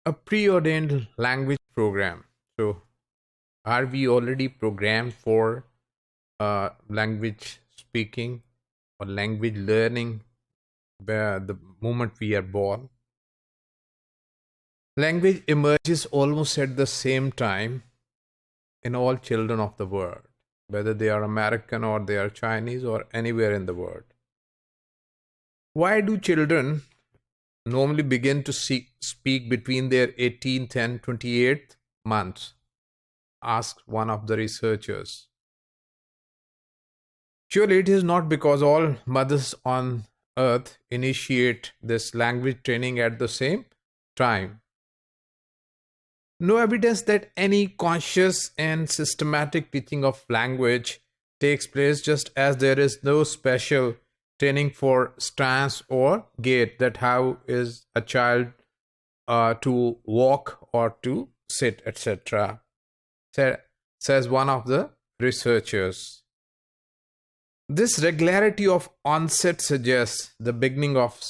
a preordained language program. So, are we already programmed for language speaking or language learning the moment we are born? Language emerges almost at the same time in all children of the world, whether they are American or they are Chinese or anywhere in the world. Why do children normally begin to speak between their 18th and 28th months? Asked one of the researchers. Surely it is not because all mothers on earth initiate this language training at the same time. No evidence that any conscious and systematic teaching of language takes place, just as there is no special training for stance or gait, that how is a child to walk or to sit, etc. Says one of the researchers. This regularity of onset suggests the beginning of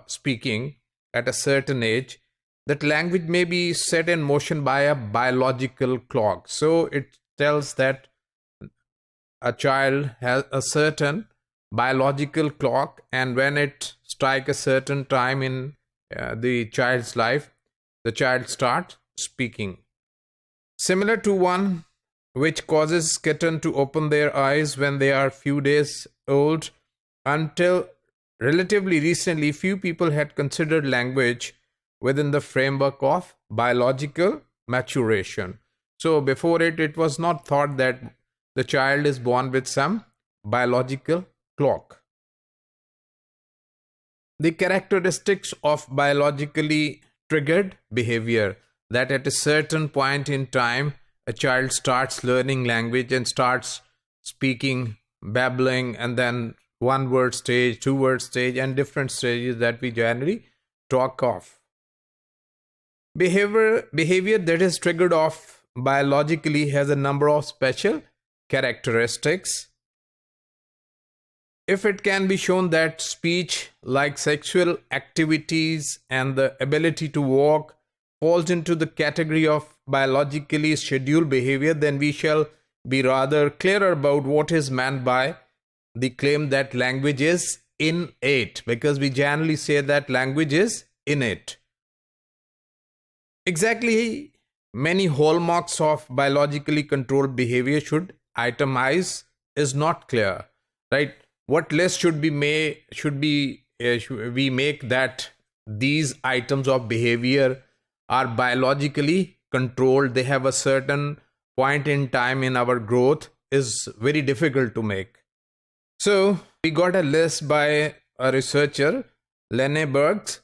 speaking at a certain age, that language may be set in motion by a biological clock. So it tells that a child has a certain biological clock, and when it strikes a certain time in the child's life, the child starts speaking. Similar to one which causes kitten to open their eyes when they are few days old, until relatively recently few people had considered language within the framework of biological maturation. So before it was not thought that the child is born with some biological clock. The characteristics of biologically triggered behavior, that at a certain point in time a child starts learning language and starts speaking, babbling, and then one word stage, two word stage, and different stages that we generally talk of. Behavior that is triggered off biologically has a number of special characteristics. If it can be shown that speech, like sexual activities and the ability to walk, falls into the category of biologically scheduled behavior, then we shall be rather clearer about what is meant by the claim that language is innate, because we generally say that language is innate. Exactly many hallmarks of biologically controlled behavior should itemize is not clear, right? What list should we make that these items of behavior are biologically controlled, they have a certain point in time in our growth, is very difficult to make. So we got a list by a researcher, Lenneberg,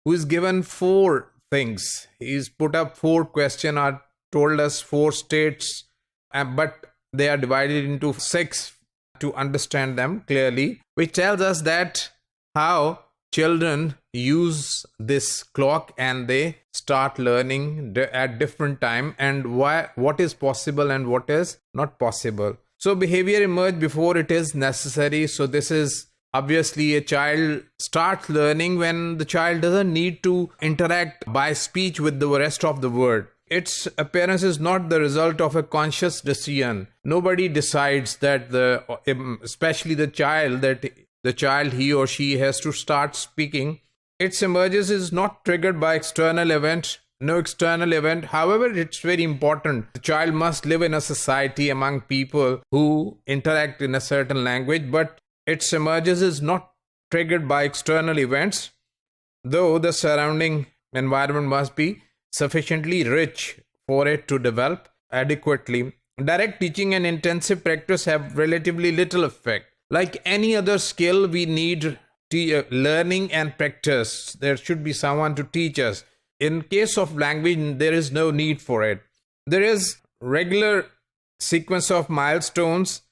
who is given 4 things. He's put up 4 questions or told us 4 states, but they are divided into 6 to understand them clearly, which tells us that how children use this clock and they start learning at different time, and what is possible and what is not possible. So behavior emerges before it is necessary. So this is obviously a child starts learning when the child doesn't need to interact by speech with the rest of the world. Its appearance is not the result of a conscious decision. Nobody decides that especially the child, he or she has to start speaking. Its emergence is not triggered by external event. No external event. However, it's very important. The child must live in a society among people who interact in a certain language, but its emergence is not triggered by external events, though the surrounding environment must be sufficiently rich for it to develop adequately. Direct teaching and intensive practice have relatively little effect. Like any other skill, we need learning and practice. There should be someone to teach us. In case of language, there is no need for it. There is regular sequence of milestones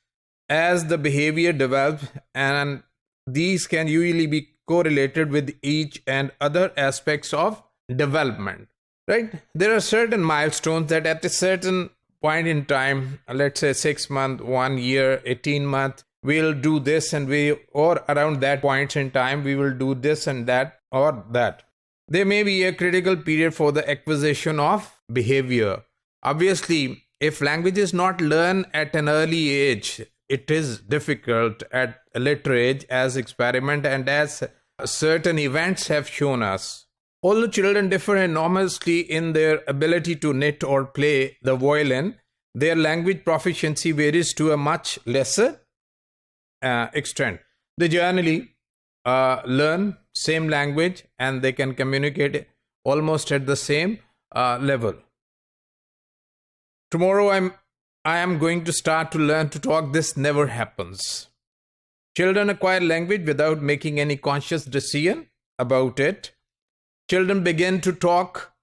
as the behavior develops, and these can usually be correlated with each and other aspects of development, right? There are certain milestones that at a certain point in time, let's say 6 months, 1 year, 18 months, we'll do this, and or around that point in time, we will do this and that or that. There may be a critical period for the acquisition of behavior. Obviously, if language is not learned at an early age, it is difficult at a later age, as experiment and as certain events have shown us. Although children differ enormously in their ability to knit or play the violin, their language proficiency varies to a much lesser extent. They generally learn same language and they can communicate almost at the same level. Tomorrow I am going to start to learn to talk. This never happens. Children acquire language without making any conscious decision about it. Children begin to talk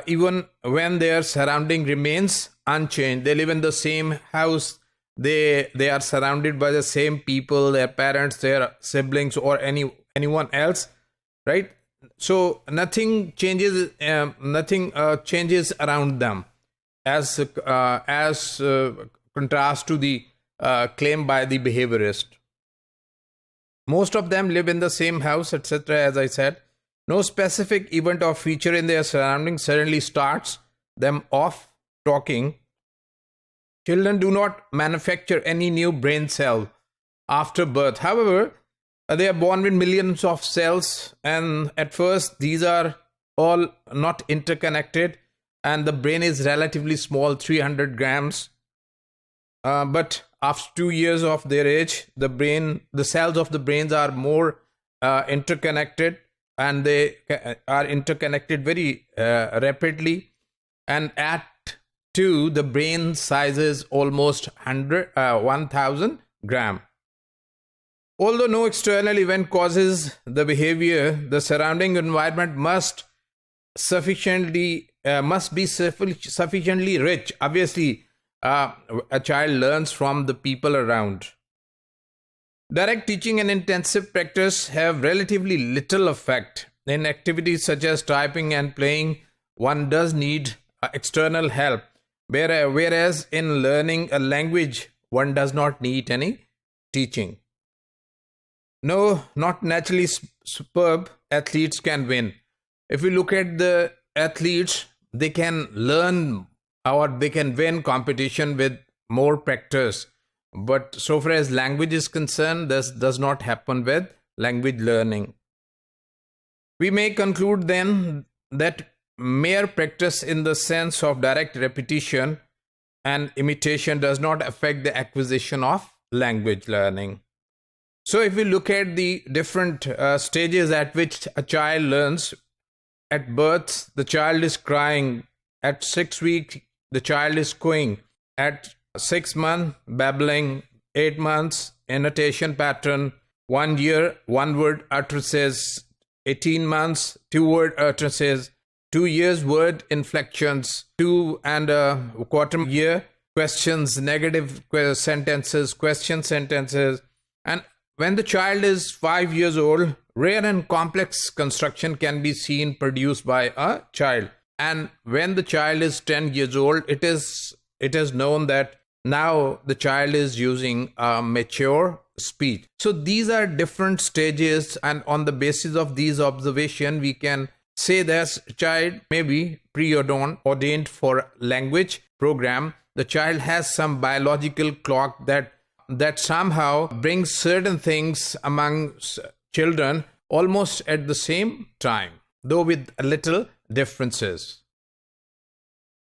even when their surrounding remains unchanged. They live in the same house. They are surrounded by the same people, their parents, their siblings, or anyone else, right? So nothing changes. Nothing changes around them, as contrast to the claim by the behaviorist. Most of them live in the same house, etc. As I said, no specific event or feature in their surroundings suddenly starts them off talking. Children do not manufacture any new brain cell after birth. However, they are born with millions of cells, and at first these are all not interconnected, and the brain is relatively small, 300 grams. But after 2 years of their age, the cells of the brains are more interconnected, and they are interconnected very rapidly. And at 2, the brain size is almost 1,000 gram. Although no external event causes the behavior, the surrounding environment must be sufficiently rich. Obviously, a child learns from the people around. Direct teaching and intensive practice have relatively little effect. In activities such as typing and playing, one does need external help, whereas in learning a language, one does not need any teaching. No, not naturally superb athletes can win. If we look at the athletes, they can learn or they can win competition with more practice. But so far as language is concerned, this does not happen with language learning. We may conclude then that mere practice in the sense of direct repetition and imitation does not affect the acquisition of language learning. So if we look at the different stages at which a child learns, at birth, the child is crying. At 6 weeks, the child is cooing. At 6 months, babbling. 8 months, annotation pattern. 1 year, one word utterances. 18 months, 2 word utterances. 2 years, word inflections. 2 and a quarter year, questions, negative sentences, question sentences. And when the child is 5 years old, rare and complex construction can be seen produced by a child. And when the child is 10 years old, it is known that now the child is using a mature speech. So these are different stages, and on the basis of these observations, we can say that child may be preordained for language program. The child has some biological clock that somehow brings certain things among children almost at the same time, though with a little differences.